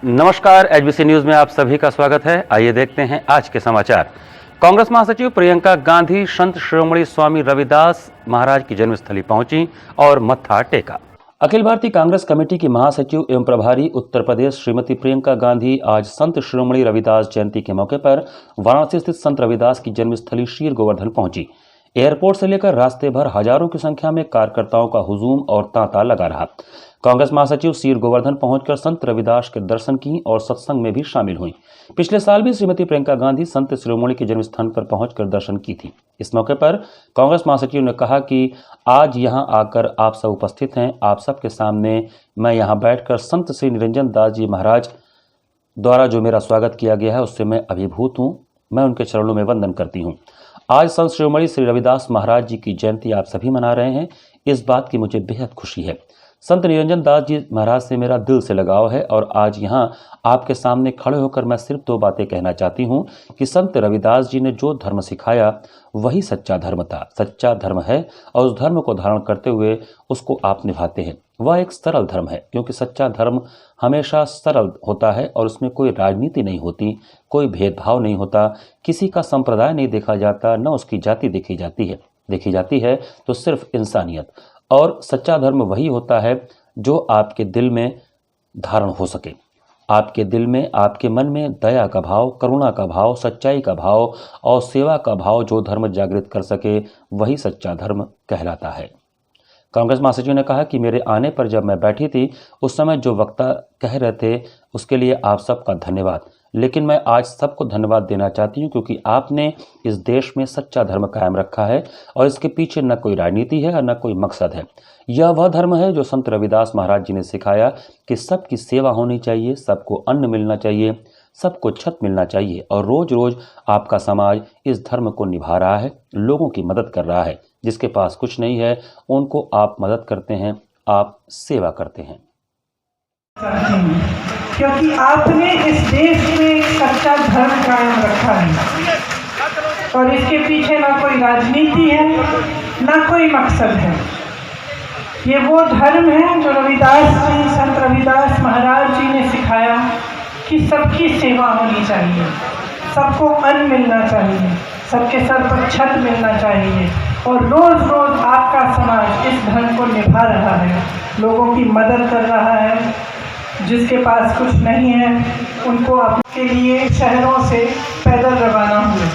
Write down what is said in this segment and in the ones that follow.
नमस्कार, HBC news में आप सभी का स्वागत है। आइए देखते हैं आज के समाचार। कांग्रेस महासचिव प्रियंका गांधी संत शिरोमणि स्वामी रविदास महाराज की जन्मस्थली पहुंची और मत्था टेका। अखिल भारतीय कांग्रेस कमेटी की महासचिव एवं प्रभारी उत्तर प्रदेश श्रीमती प्रियंका गांधी आज संत शिरोमणि रविदास जयंती के मौके पर वाराणसी स्थित संत रविदास की जन्मस्थली शीर गोवर्धन पहुंची। एयरपोर्ट से लेकर रास्ते भर हजारों की संख्या में कार्यकर्ताओं का हुजूम और तांता लगा रहा। कांग्रेस महासचिव शीर गोवर्धन पहुंचकर संत रविदास के दर्शन की और सत्संग में भी शामिल हुई। पिछले साल भी श्रीमती प्रियंका गांधी संत शिरोमणि के जन्म स्थान पर पहुंचकर दर्शन की थी। इस मौके पर कांग्रेस महासचिव ने कहा कि आज यहां आकर आप सब उपस्थित हैं। आप सबके सामने मैं यहां बैठकर संत श्री निरंजन दास जी महाराज द्वारा जो मेरा स्वागत किया गया है उससे मैं अभिभूत हूँ। मैं उनके चरणों में वंदन करती हूँ। आज संत शिरोमणि श्री रविदास महाराज जी की जयंती आप सभी मना रहे हैं, इस बात की मुझे बेहद खुशी है। संत निरंजन दास जी महाराज से मेरा दिल से लगाव है और आज यहाँ आपके सामने खड़े होकर मैं सिर्फ दो बातें कहना चाहती हूँ कि संत रविदास जी ने जो धर्म सिखाया वही सच्चा धर्म था, सच्चा धर्म है और उस धर्म को धारण करते हुए उसको आप निभाते हैं। वह एक सरल धर्म है, क्योंकि सच्चा धर्म हमेशा सरल होता है और उसमें कोई राजनीति नहीं होती, कोई भेदभाव नहीं होता, किसी का संप्रदाय नहीं देखा जाता, न उसकी जाति देखी जाती है तो सिर्फ इंसानियत। और सच्चा धर्म वही होता है जो आपके दिल में धारण हो सके, आपके दिल में, आपके मन में दया का भाव, करुणा का भाव, सच्चाई का भाव और सेवा का भाव जो धर्म जागृत कर सके वही सच्चा धर्म कहलाता है। कांग्रेस महासचिव ने कहा कि मेरे आने पर जब मैं बैठी थी उस समय जो वक्ता कह रहे थे उसके लिए आप सबका धन्यवाद, लेकिन मैं आज सबको धन्यवाद देना चाहती हूँ क्योंकि आपने इस देश में सच्चा धर्म कायम रखा है और इसके पीछे न कोई राजनीति है और न कोई मकसद है। यह वह धर्म है जो संत रविदास महाराज जी ने सिखाया कि सबकी सेवा होनी चाहिए, सबको अन्न मिलना चाहिए, सबको छत मिलना चाहिए और रोज रोज आपका समाज इस धर्म को निभा रहा है, लोगों की मदद कर रहा है। जिसके पास कुछ नहीं है उनको आप मदद करते हैं, आप सेवा करते हैं। क्योंकि आपने इस देश में एक सच्चा धर्म कायम रखा है और इसके पीछे ना कोई राजनीति है ना कोई मकसद है। ये वो धर्म है जो रविदास जी, संत रविदास महाराज जी ने सिखाया कि सबकी सेवा होनी चाहिए, सबको अन्न मिलना चाहिए, सबके सर पर छत मिलना चाहिए और रोज़ रोज़ आपका समाज इस धर्म को निभा रहा है, लोगों की मदद कर रहा है। जिसके पास कुछ नहीं है उनको अपने लिए शहरों से पैदल रवाना हुए।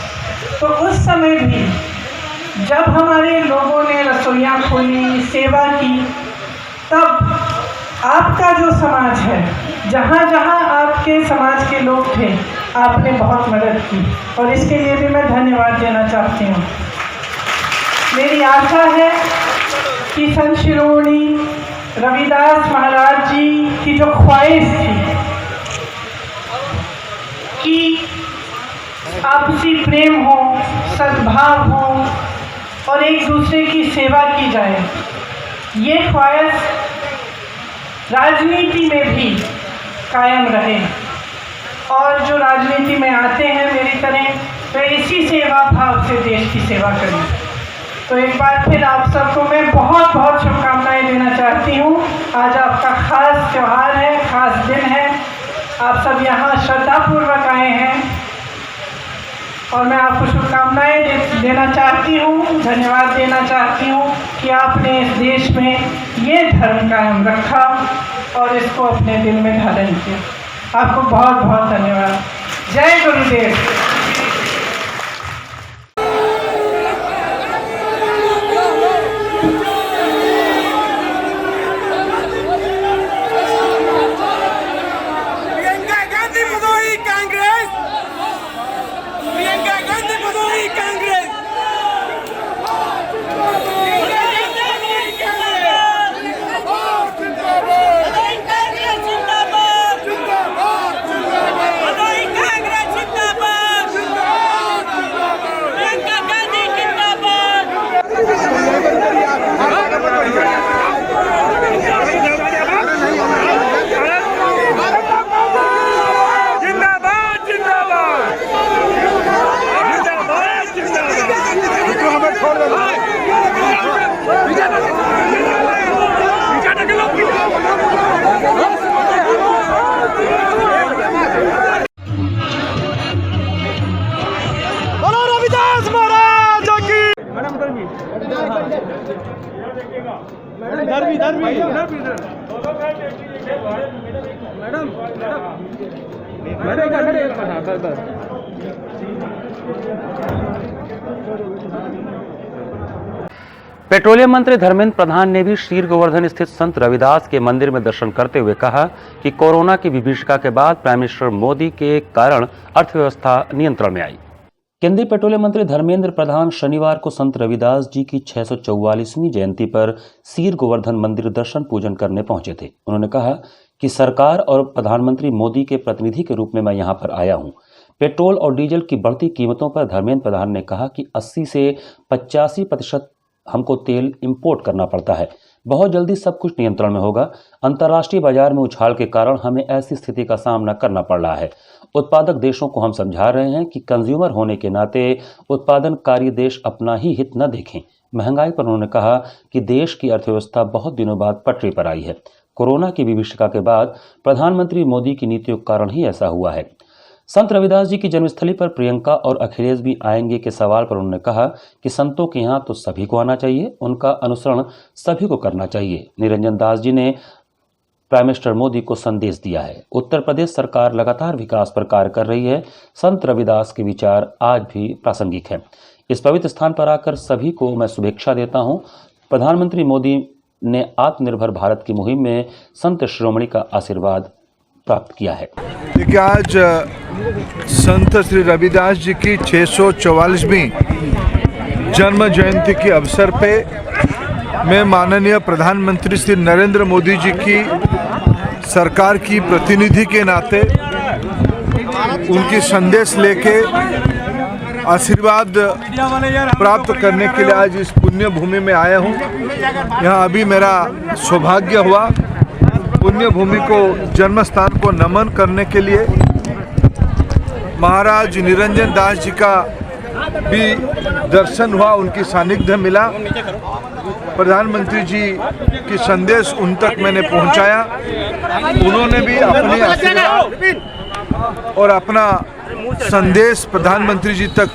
तो उस समय भी जब हमारे लोगों ने रसोइयाँ खोली, सेवा की, तब आपका जो समाज है, जहाँ जहाँ आपके समाज के लोग थे, आपने बहुत मदद की और इसके लिए भी मैं धन्यवाद देना चाहती हूँ। मेरी आशा है कि संत शिरोमणि रविदास महाराज जी की जो ख्वाहिश थी कि आपसी प्रेम हो, सद्भाव हो और एक दूसरे की सेवा की जाए, ये ख्वाहिश राजनीति में भी कायम रहे और जो राजनीति में आते हैं मेरी तरह वे इसी सेवा भाव से देश की सेवा करें। तो एक बार फिर आप सबको मैं बहुत बहुत शुभकामनाएं देना चाहती हूँ। आज आपका खास त्यौहार है, खास दिन है, आप सब यहाँ श्रद्धापूर्वक आए हैं और मैं आपको शुभकामनाएं देना चाहती हूँ, धन्यवाद देना चाहती हूँ कि आपने इस देश में ये धर्म कायम रखा और इसको अपने दिल में धारण किया। आपको बहुत बहुत धन्यवाद। जय गुरुदेव। पेट्रोलियम मंत्री धर्मेंद्र प्रधान ने भी श्री गोवर्धन स्थित संत रविदास के मंदिर में दर्शन करते हुए कहा कि कोरोना की विभीषिका के बाद प्राइम मिनिस्टर मोदी के कारण अर्थव्यवस्था नियंत्रण में आई। केंद्रीय पेट्रोलियम मंत्री धर्मेंद्र प्रधान शनिवार को संत रविदास जी की 644वीं जयंती पर सीर गोवर्धन मंदिर दर्शन पूजन करने पहुंचे थे। उन्होंने कहा कि सरकार और प्रधानमंत्री मोदी के प्रतिनिधि के रूप में मैं यहां पर आया हूं। पेट्रोल और डीजल की बढ़ती कीमतों पर धर्मेंद्र प्रधान ने कहा कि 80 से 85% हमको तेल इंपोर्ट करना पड़ता है। बहुत जल्दी सब कुछ नियंत्रण में होगा। अंतर्राष्ट्रीय बाजार में उछाल के कारण हमें ऐसी स्थिति का सामना करना पड़ रहा है। उत्पादक देशों को हम समझा रहे हैं कि कंज्यूमर होने के नाते उत्पादनकारी देश अपना ही हित न देखें। महंगाई पर उन्होंने कहा कि देश की अर्थव्यवस्था बहुत दिनों बाद पटरी पर आई है। कोरोना की विभीषिका के बाद प्रधानमंत्री मोदी की नीतियों के कारण ही ऐसा हुआ है। संत रविदास जी की जन्मस्थली पर प्रियंका और अखिलेश भी आएंगे के सवाल पर उन्होंने कहा कि संतों के यहाँ तो सभी को आना चाहिए, उनका अनुसरण सभी को करना चाहिए। निरंजन दास जी ने प्राइम मिनिस्टर मोदी को संदेश दिया है। उत्तर प्रदेश सरकार लगातार विकास पर कार्य कर रही है। संत रविदास के विचार आज भी प्रासंगिक हैं। इस पवित्र स्थान पर आकर सभी को मैं शुभेच्छा देता हूं। प्रधानमंत्री मोदी ने आत्मनिर्भर भारत की मुहिम में संत शिरोमणि का आशीर्वाद प्राप्त किया है। देखिए, आज संत श्री रविदास जी की 644वीं जन्म जयंती के अवसर पे मैं माननीय प्रधानमंत्री श्री नरेंद्र मोदी जी की सरकार की प्रतिनिधि के नाते उनकी संदेश लेके आशीर्वाद प्राप्त करने के लिए आज इस पुण्य भूमि में आया हूँ। यहाँ अभी मेरा सौभाग्य हुआ पुण्य भूमि को, जन्म स्थान को नमन करने के लिए। महाराज निरंजन दास जी का भी दर्शन हुआ, उनकी सानिध्य मिला। प्रधानमंत्री जी की संदेश उन तक मैंने पहुंचाया। उन्होंने भी अपनी आशीर्वाद और अपना संदेश प्रधानमंत्री जी तक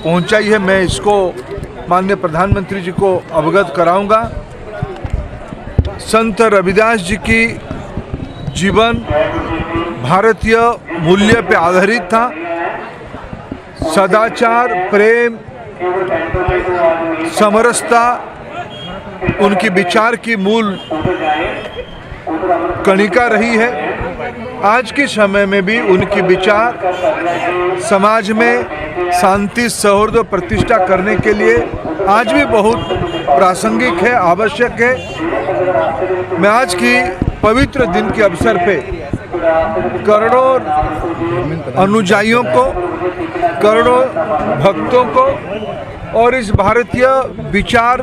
पहुंचाई है। मैं इसको माननीय प्रधानमंत्री जी को अवगत कराऊंगा। संत रविदास जी की जीवन भारतीय मूल्य पे आधारित था। सदाचार, प्रेम, समरसता उनकी विचार की मूल कणिका रही है। आज के समय में भी उनकी विचार समाज में शांति, सौहार्द, प्रतिष्ठा करने के लिए आज भी बहुत प्रासंगिक है, आवश्यक है। मैं आज की पवित्र दिन के अवसर पे करोड़ों अनुयायियों को, करोड़ों भक्तों को और इस भारतीय विचार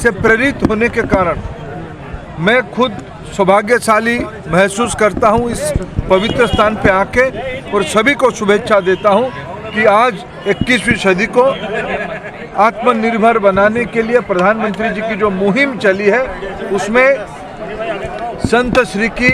से प्रेरित होने के कारण मैं खुद सौभाग्यशाली महसूस करता हूं इस पवित्र स्थान पे आके, और सभी को शुभेच्छा देता हूं कि आज 21वीं सदी को आत्मनिर्भर बनाने के लिए प्रधानमंत्री जी की जो मुहिम चली है उसमें संत श्री की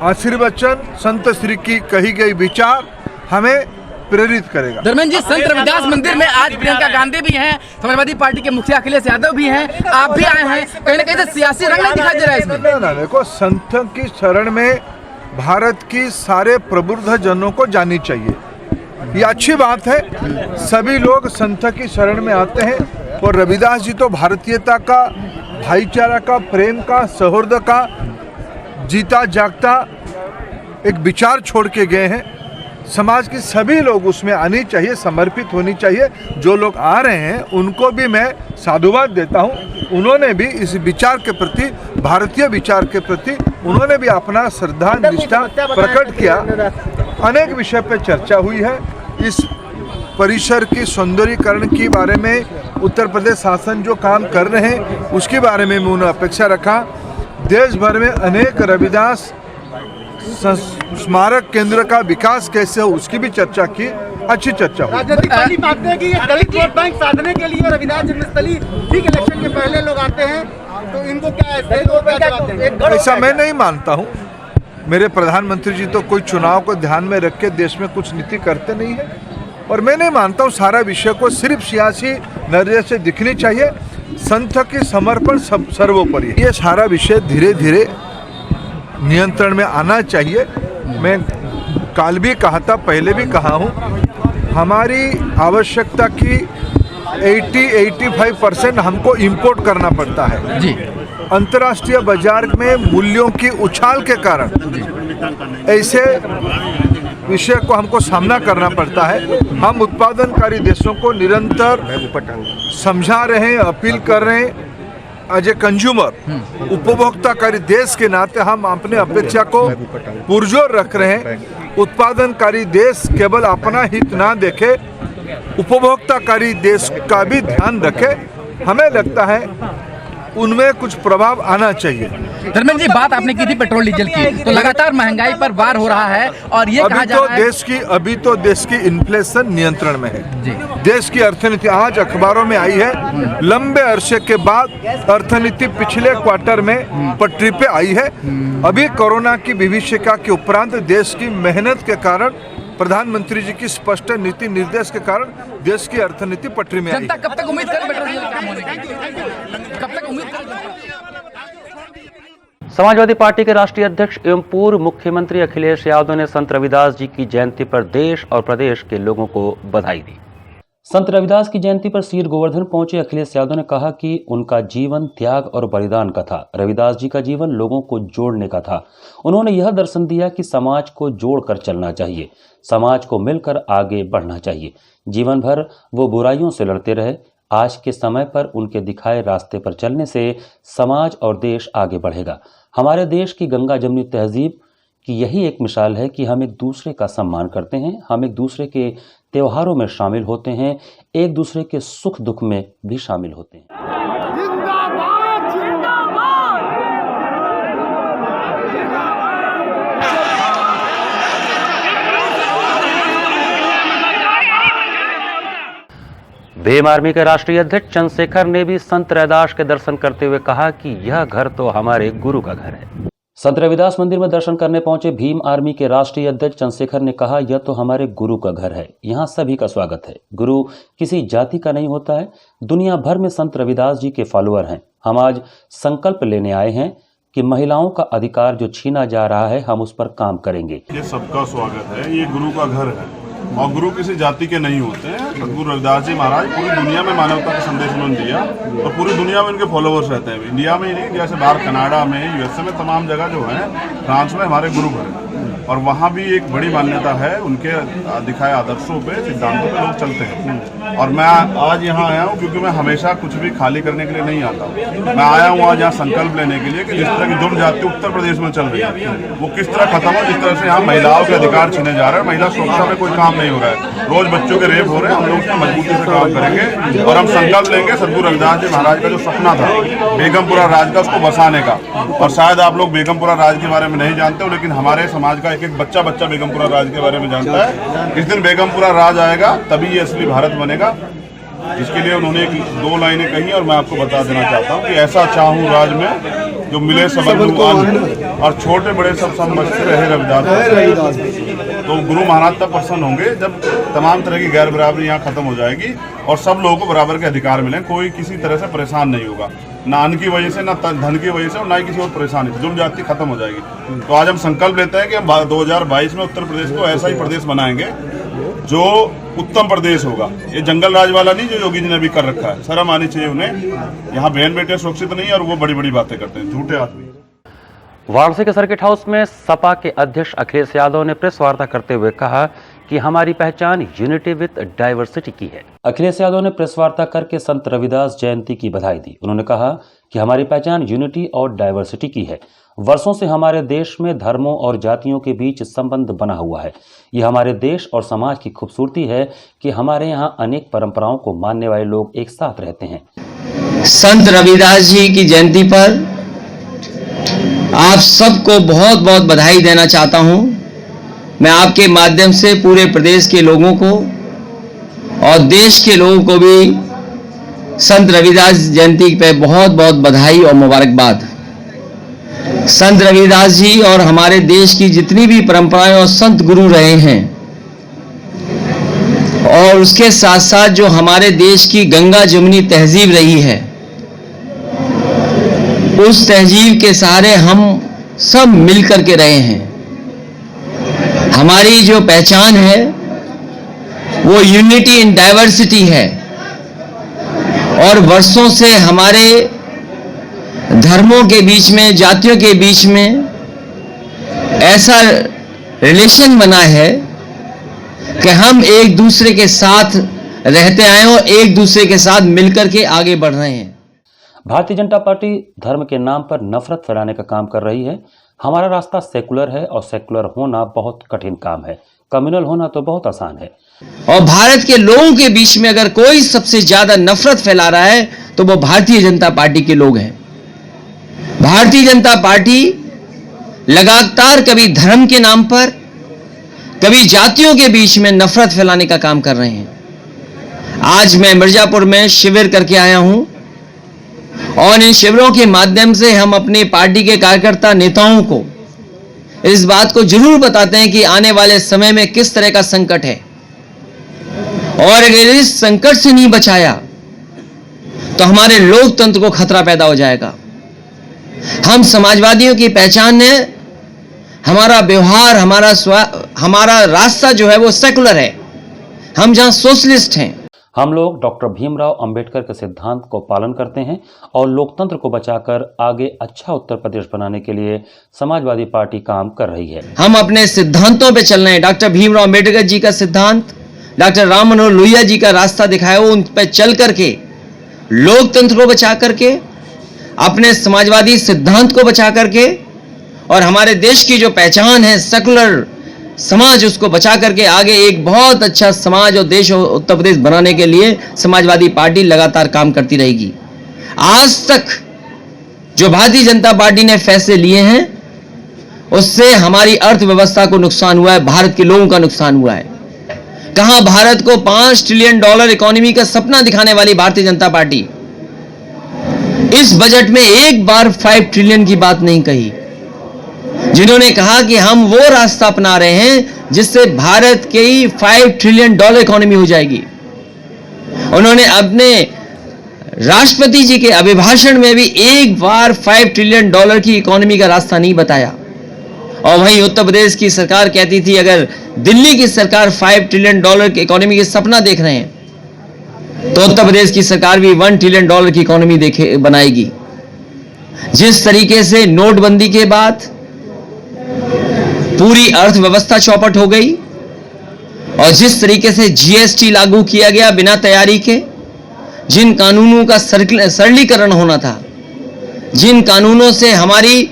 आशीर्वचन, संत श्री की कही गई विचार हमें प्रेरित करेगा। धर्मेंद्र जी, संत रविदास मंदिर में आज प्रियंका गांधी भी हैं, समाजवादी पार्टी के मुखिया अखिलेश यादव भी हैं, आप भी आए हैं। कहीं ना कहीं से सियासी रंग नहीं दिखाई दे रहा है इसमें। ना, देखो, संत की शरण में भारत की सारे प्रबुद्ध जनों को जानी चाहिए। ये अच्छी बात है, सभी लोग संत की शरण में आते हैं। और रविदास जी तो भारतीयता का, भाईचारा का, प्रेम का, सौहार्द का जीता जागता एक विचार छोड़ के गए हैं। समाज के सभी लोग उसमें आनी चाहिए, समर्पित होनी चाहिए। जो लोग आ रहे हैं उनको भी मैं साधुवाद देता हूं। उन्होंने भी इस विचार के प्रति, भारतीय विचार के प्रति उन्होंने भी अपना श्रद्धा, निष्ठा प्रकट किया। अनेक विषय पर चर्चा हुई है। इस परिसर की सौंदर्यीकरण के बारे में उत्तर प्रदेश शासन जो काम कर रहे हैं उसके बारे में मैं उन्हें अपेक्षा रखा। देश भर में अनेक रविदास स्मारक केंद्र का विकास कैसे हो उसकी भी चर्चा की, अच्छी चर्चा हुई। राजनीतिक पार्टी मानते हैं कि ये दलित वोट बैंक साधने के लिए रविदास जन्मस्थली ठीक इलेक्शन के पहले लोग आते हैं, तो इनको क्या ऐसा मैं नहीं मानता हूँ। मेरे प्रधानमंत्री जी तो कोई चुनाव को ध्यान में रख के देश में कुछ नीति करते नहीं है। और मैं नहीं मानता हूँ सारा विषय को सिर्फ सियासी नजरिए से दिखनी चाहिए। संत की समर्पण सर्वोपरि। ये सारा विषय धीरे धीरे नियंत्रण में आना चाहिए। मैं कल भी कहा था, पहले भी कहा हूँ, हमारी आवश्यकता की 80-85% हमको इंपोर्ट करना पड़ता है जी। अंतर्राष्ट्रीय बाजार में मूल्यों की उछाल के कारण ऐसे विषय को हमको सामना करना पड़ता है। हम उत्पादनकारी देशों को निरंतर समझा रहे हैं, अपील कर रहे हैं। एज ए कंज्यूमर, उपभोक्ताकारी देश के नाते हम अपने अपेक्षा को पुरजोर रख रहे हैं। उत्पादनकारी देश केवल अपना हित ना देखे, उपभोक्ताकारी देश का भी ध्यान रखे। हमें लगता है उनमें कुछ प्रभाव आना चाहिए। धर्मेंद्र जी, बात आपने की थी पेट्रोल डीजल की, तो लगातार महंगाई पर वार हो रहा है और ये कहा जा रहा है अभी तो देश की इन्फ्लेशन नियंत्रण में है जी। देश की अर्थनीति आज अखबारों में आई है, लंबे अरसे के बाद अर्थनीति पिछले क्वार्टर में पटरी पे आई है। अभी कोरोना की विभीषिका के उपरांत देश की मेहनत के कारण, प्रधानमंत्री जी की स्पष्ट नीति निर्देश के कारण देश की अर्थनीति पटरी में आई। जनता कब तक उम्मीद करे पेट्रोल डीजल कम होने की? कब तक उम्मीद करे? समाजवादी पार्टी के राष्ट्रीय अध्यक्ष एवं पूर्व मुख्यमंत्री अखिलेश यादव ने संत रविदास जी की जयंती पर देश और प्रदेश के लोगों को बधाई दी। संत रविदास की जयंती पर सीर गोवर्धन पहुंचे अखिलेश यादव ने कहा कि उनका जीवन त्याग और बलिदान का था। रविदास जी का जीवन लोगों को जोड़ने का था। उन्होंने यह दर्शन दिया कि समाज को जोड़कर चलना चाहिए, समाज को मिलकर आगे बढ़ना चाहिए। जीवन भर वो बुराइयों से लड़ते रहे। आज के समय पर उनके दिखाए रास्ते पर चलने से समाज और देश आगे बढ़ेगा। हमारे देश की गंगा जमुनी तहजीब की यही एक मिसाल है कि हम एक दूसरे का सम्मान करते हैं, हम एक दूसरे के त्योहारों में शामिल होते हैं, एक दूसरे के सुख दुख में भी शामिल होते हैं। भीम आर्मी के राष्ट्रीय अध्यक्ष चंद्रशेखर ने भी संत रविदास के दर्शन करते हुए कहा कि यह घर तो हमारे गुरु का घर है। संत रविदास मंदिर में दर्शन करने पहुंचे भीम आर्मी के राष्ट्रीय अध्यक्ष चंद्रशेखर ने कहा, यह तो हमारे गुरु का घर है, यहाँ सभी का स्वागत है। गुरु किसी जाति का नहीं होता है। दुनिया भर में संत रविदास जी के फॉलोअर हैं। हम आज संकल्प लेने आए हैं कि महिलाओं का अधिकार जो छीना जा रहा है, हम उस पर काम करेंगे। ये सबका स्वागत है, ये गुरु का घर है और गुरु किसी जाति के नहीं होते हैं। सदगुरु रविदास जी महाराज पूरी दुनिया में मानवता का संदेश उन्होंने दिया और पूरी दुनिया में उनके फॉलोअर्स रहते हैं। इंडिया में ही नहीं, जैसे बाहर कनाडा में, यूएसए में, तमाम जगह जो है, फ्रांस में हमारे गुरु घर है और वहाँ भी एक बड़ी मान्यता है। उनके दिखाए आदर्शों पे, सिद्धांतों पे लोग चलते हैं। और मैं आज यहाँ आया हूँ क्योंकि मैं हमेशा कुछ भी खाली करने के लिए नहीं आता हूँ। मैं आया हूँ आज यहाँ संकल्प लेने के लिए कि जिस तरह की जुर्म जाति उत्तर प्रदेश में चल रही है वो किस तरह खत्म हो। जिस तरह से यहाँ महिलाओं के अधिकार छीने जा रहे हैं, महिला सुरक्षा में कोई काम नहीं हो रहा है, रोज बच्चों के रेप हो रहे हैं, हम लोग उसमें मजबूती से काम करेंगे और हम संकल्प लेंगे सदगुरु रविदास जी महाराज का जो सपना था बेगमपुरा राज का, उसको बसाने का। और शायद आप लोग बेगमपुरा राज के बारे में नहीं जानते हो, लेकिन हमारे समाज का एक एक बच्चा बेगमपुरा राज के बारे में जानता है। जिस दिन बेगमपुरा राज आएगा तभी ये असली भारत बनेगा। इसके लिए उन्होंने एक 2 लाइनें कही और मैं आपको बता देना चाहता हूँ कि ऐसा चाहूँ राज में जो मिले सबको और छोटे बड़े सब समझते रहे रविदास। तो गुरु महाराज तब प्रसन्न होंगे जब तमाम तरह की गैर बराबरी यहाँ खत्म हो जाएगी और सब लोगों को बराबर के अधिकार मिले। कोई किसी तरह से परेशान नहीं होगा, ना अन्न की वजह से, ना धन की वजह से और ना ही किसी और परेशानी से। जुर्म जाति खत्म हो जाएगी। तो आज हम संकल्प लेते हैं कि हम 2022 में उत्तर प्रदेश को ऐसा ही प्रदेश बनाएंगे जो उत्तम प्रदेश होगा। ये जंगल राज वाला नहीं जो योगी जी ने अभी कर रखा है। शर्म आनी चाहिए उन्हें। यहाँ बहन बेटे सुरक्षित नहीं और वो बड़ी बड़ी बातें करते हैं, झूठे आदमी। वाराणसी के सर्किट हाउस में सपा के अध्यक्ष अखिलेश यादव ने प्रेस वार्ता करते हुए कहा कि हमारी पहचान यूनिटी विद डाइवर्सिटी की है। अखिलेश यादव ने प्रेस वार्ता करके संत रविदास जयंती की बधाई दी। उन्होंने कहा कि हमारी पहचान यूनिटी और डाइवर्सिटी की है। वर्षों से हमारे देश में धर्मों और जातियों के बीच संबंध बना हुआ है। यह हमारे देश और समाज की खूबसूरती है कि हमारे यहाँ अनेक परंपराओं को मानने वाले लोग एक साथ रहते हैं। संत रविदास जी की जयंती पर आप सबको बहुत बहुत बधाई देना चाहता हूं। मैं आपके माध्यम से पूरे प्रदेश के लोगों को और देश के लोगों को भी संत रविदास जयंती पे बहुत बहुत बधाई और मुबारकबाद। संत रविदास जी और हमारे देश की जितनी भी परंपराएं और संत गुरु रहे हैं और उसके साथ साथ जो हमारे देश की गंगा जमुनी तहजीब रही है, उस तहजीब के सहारे हम सब मिलकर के रहे हैं। हमारी जो पहचान है वो यूनिटी इन डाइवर्सिटी है, और वर्षों से हमारे धर्मों के बीच में, जातियों के बीच में ऐसा रिलेशन बना है कि हम एक दूसरे के साथ रहते आए और एक दूसरे के साथ मिलकर के आगे बढ़ रहे हैं। भारतीय जनता पार्टी धर्म के नाम पर नफरत फैलाने का काम कर रही है। हमारा रास्ता सेकुलर है और सेकुलर होना बहुत कठिन काम है, कम्युनल होना तो बहुत आसान है। और भारत के लोगों के बीच में अगर कोई सबसे ज्यादा नफरत फैला रहा है तो वो भारतीय जनता पार्टी के लोग हैं। भारतीय जनता पार्टी लगातार कभी धर्म के नाम पर, कभी जातियों के बीच में नफरत फैलाने का काम कर रहे हैं। आज मैं मिर्जापुर में शिविर करके आया हूं, और इन शिविरों के माध्यम से हम अपनी पार्टी के कार्यकर्ता नेताओं को इस बात को जरूर बताते हैं कि आने वाले समय में किस तरह का संकट है, और अगर इस संकट से नहीं बचाया तो हमारे लोकतंत्र को खतरा पैदा हो जाएगा। हम समाजवादियों की पहचान है, हमारा व्यवहार, हमारा रास्ता जो है वो सेकुलर है। हम जहां सोशलिस्ट हैं। हम लोग डॉक्टर भीमराव अंबेडकर के सिद्धांत को पालन करते हैं और लोकतंत्र को बचाकर आगे अच्छा उत्तर प्रदेश बनाने के लिए समाजवादी पार्टी काम कर रही है। हम अपने सिद्धांतों पे चल रहे हैं। डॉक्टर भीमराव अंबेडकर जी का सिद्धांत, डॉक्टर राम मनोहर लोहिया जी का रास्ता दिखाया, उन पे चल करके लोकतंत्र को बचा करके, अपने समाजवादी सिद्धांत को बचा करके, और हमारे देश की जो पहचान है सेकुलर समाज, उसको बचा करके आगे एक बहुत अच्छा समाज और देश और उत्तर प्रदेश बनाने के लिए समाजवादी पार्टी लगातार काम करती रहेगी। आज तक जो भारतीय जनता पार्टी ने फैसले लिए हैं उससे हमारी अर्थव्यवस्था को नुकसान हुआ है, भारत के लोगों का नुकसान हुआ है। कहां भारत को $5 ट्रिलियन इकोनॉमी का सपना दिखाने वाली भारतीय जनता पार्टी इस बजट में एक बार 5 ट्रिलियन की बात नहीं कही। जिन्होंने कहा कि हम वो रास्ता अपना रहे हैं जिससे भारत की $5 ट्रिलियन इकोनॉमी हो जाएगी। उन्होंने अपने राष्ट्रपति जी के अभिभाषण में भी एक बार $5 ट्रिलियन की इकोनॉमी का रास्ता नहीं बताया। और वहीं उत्तर प्रदेश की सरकार कहती थी अगर दिल्ली की सरकार $5 ट्रिलियन की इकोनॉमी के सपना देख रहे हैं तो उत्तर प्रदेश की सरकार भी $1 ट्रिलियन की इकोनॉमी बनाएगी। जिस तरीके से नोटबंदी के बाद पूरी अर्थव्यवस्था चौपट हो गई, और जिस तरीके से जीएसटी लागू किया गया बिना तैयारी के, जिन कानूनों का सरलीकरण होना था, जिन कानूनों से हमारी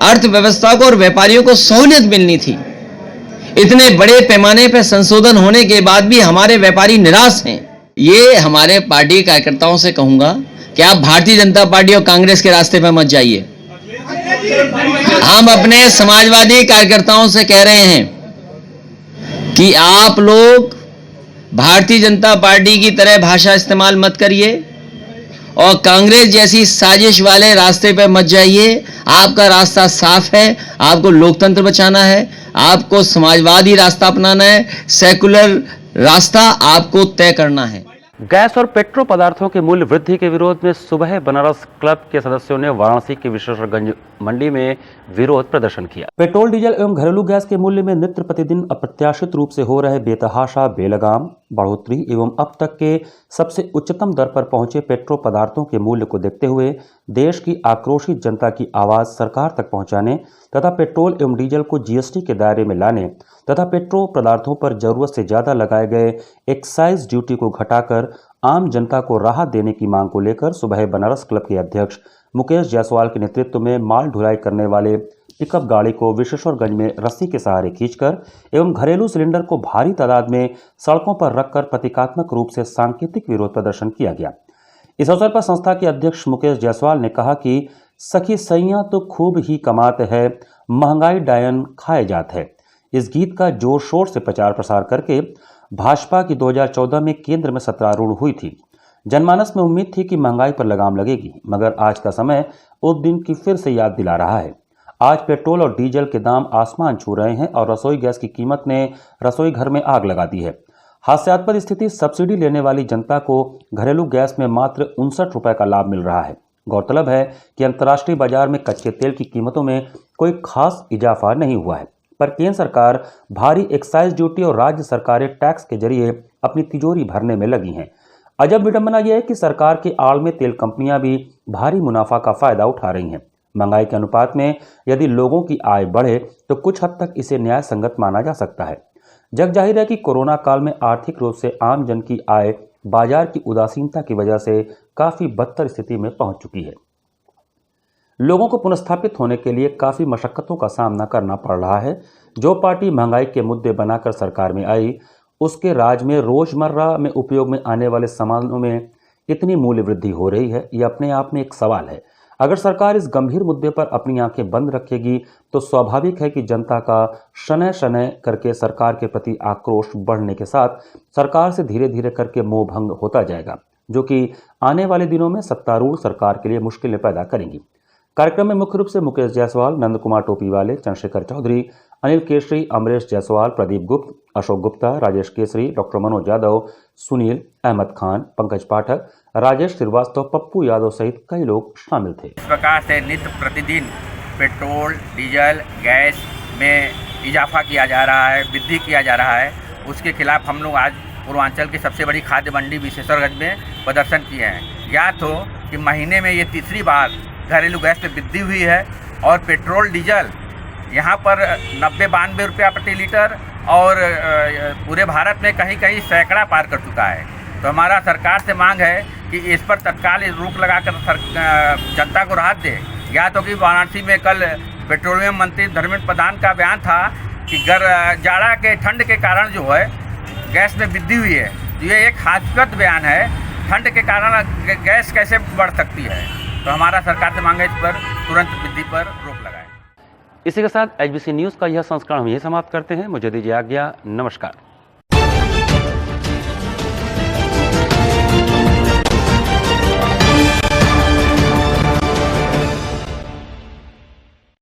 अर्थव्यवस्था को और व्यापारियों को सहूलियत मिलनी थी, इतने बड़े पैमाने पर संशोधन होने के बाद भी हमारे व्यापारी निराश हैं। ये हमारे पार्टी कार्यकर्ताओं से कहूंगा कि आप भारतीय जनता पार्टी और कांग्रेस के रास्ते पर मत जाइए। हम अपने समाजवादी कार्यकर्ताओं से कह रहे हैं कि आप लोग भारतीय जनता पार्टी की तरह भाषा इस्तेमाल मत करिए और कांग्रेस जैसी साजिश वाले रास्ते पर मत जाइए। आपका रास्ता साफ है, आपको लोकतंत्र बचाना है, आपको समाजवादी रास्ता अपनाना है, सेकुलर रास्ता आपको तय करना है। गैस और पेट्रो पदार्थों के मूल्य वृद्धि के विरोध में सुबह बनारस क्लब के सदस्यों ने वाराणसी के विश्वेश्वरगंज मंडी में विरोध प्रदर्शन किया। पेट्रोल, डीजल एवं घरेलू गैस के मूल्य में नित्य प्रतिदिन अप्रत्याशित रूप से हो रहे बेतहाशा बेलगाम बढ़ोतरी एवं अब तक के सबसे उच्चतम दर पर पहुंचे पेट्रो पदार्थों के मूल्य को देखते हुए देश की आक्रोशित जनता की आवाज सरकार तक पहुंचाने तथा पेट्रोल एवं डीजल को जीएसटी के दायरे में लाने तथा पेट्रो पदार्थों पर जरूरत से ज्यादा लगाए गए एक्साइज ड्यूटी को घटाकर आम जनता को राहत देने की मांग को लेकर सुबह बनारस क्लब के अध्यक्ष मुकेश जायसवाल के नेतृत्व में माल ढुलाई करने वाले पिकअप गाड़ी को विश्वेश्वरगंज में रस्सी के सहारे खींचकर एवं घरेलू सिलेंडर को भारी तादाद में सड़कों पर रखकर प्रतीकात्मक रूप से सांकेतिक विरोध प्रदर्शन किया गया। इस अवसर पर संस्था के अध्यक्ष मुकेश जायसवाल ने कहा कि सखी सैया तो खूब ही कमात है, महंगाई डायन खाए जात है। इस गीत का जोर शोर से प्रचार प्रसार करके भाजपा की 2014 में केंद्र में सत्तारूढ़ हुई थी। जनमानस में उम्मीद थी कि महंगाई पर लगाम लगेगी, मगर आज का समय उस दिन की फिर से याद दिला रहा है। आज पेट्रोल और डीजल के दाम आसमान छू रहे हैं और रसोई गैस की कीमत ने रसोई घर में आग लगा दी है। हास्यास्पद स्थिति, सब्सिडी लेने वाली जनता को घरेलू गैस में मात्र 59 रुपए का लाभ मिल रहा है। गौरतलब है कि अंतर्राष्ट्रीय बाजार में कच्चे तेल की कीमतों में कोई खास इजाफा नहीं हुआ है, पर केंद्र सरकार भारी एक्साइज ड्यूटी और राज्य सरकारें टैक्स के जरिए अपनी तिजोरी भरने में लगी हैं। अजब विडंबना यह है कि सरकार के आड़ में तेल कंपनियां भी भारी मुनाफा का फायदा उठा रही हैं। महंगाई के अनुपात में यदि लोगों की आय बढ़े तो कुछ हद तक इसे न्याय संगत माना जा सकता है। जग जाहिर है कि कोरोना काल में आर्थिक रूप से आम जन की आय बाजार की उदासीनता की वजह से काफी बदतर स्थिति में पहुंच चुकी है। लोगों को पुनर्स्थापित होने के लिए काफी मशक्कतों का सामना करना पड़ रहा है। जो पार्टी महंगाई के मुद्दे बनाकर सरकार में आई, उसके राज में रोजमर्रा में उपयोग में आने वाले सामानों में इतनी मूल्य वृद्धि हो रही है, यह अपने आप में एक सवाल है। अगर सरकार इस गंभीर मुद्दे पर अपनी आंखें बंद रखेगी तो स्वाभाविक है कि जनता का शनय शनय करके सरकार के प्रति आक्रोश बढ़ने के साथ सरकार से धीरे धीरे करके मोह भंग होता जाएगा, जो कि आने वाले दिनों में सत्तारूढ़ सरकार के लिए मुश्किलें पैदा करेंगी। कार्यक्रम में मुख्य रूप से मुकेश जायसवाल, नंद कुमार टोपीवाले, चंद्रशेखर चौधरी, अनिल केसरी, अमरेश जायसवाल, प्रदीप गुप्त, अशोक गुप्ता, राजेश केसरी, डॉक्टर मनोज यादव, सुनील, अहमद खान, पंकज पाठक, राजेश श्रीवास्तव, पप्पू यादव सहित कई लोग शामिल थे। इस प्रकार से नित्य प्रतिदिन पेट्रोल, डीजल, गैस में इजाफा किया जा रहा है, वृद्धि किया जा रहा है, उसके खिलाफ हम लोग आज पूर्वांचल की सबसे बड़ी खाद्य मंडी विशेषरगंज में प्रदर्शन किए हैं। याद हो कि महीने में ये तीसरी बार घरेलू गैस पे वृद्धि हुई है और पेट्रोल डीजल यहाँ पर 90-92 रुपया प्रति लीटर और पूरे भारत में कहीं कहीं सैकड़ा पार कर चुका है। तो हमारा सरकार से मांग है कि इस पर तत्काल रोक लगाकर जनता को राहत दे। या तो कि वाराणसी में कल पेट्रोलियम मंत्री धर्मेंद्र प्रधान का बयान था कि जाड़ा के ठंड के कारण जो है गैस में वृद्धि हुई है। ये एक हास्यास्पद बयान है। ठंड के कारण गैस कैसे बढ़ सकती है? तो हमारा सरकार से मांग है इस पर तुरंत वृद्धि पर रोक लगाए। इसी के साथ एचबीसी न्यूज़ का यह संस्करण हम यही समाप्त करते हैं। मुझे दीजिए आज्ञा। नमस्कार।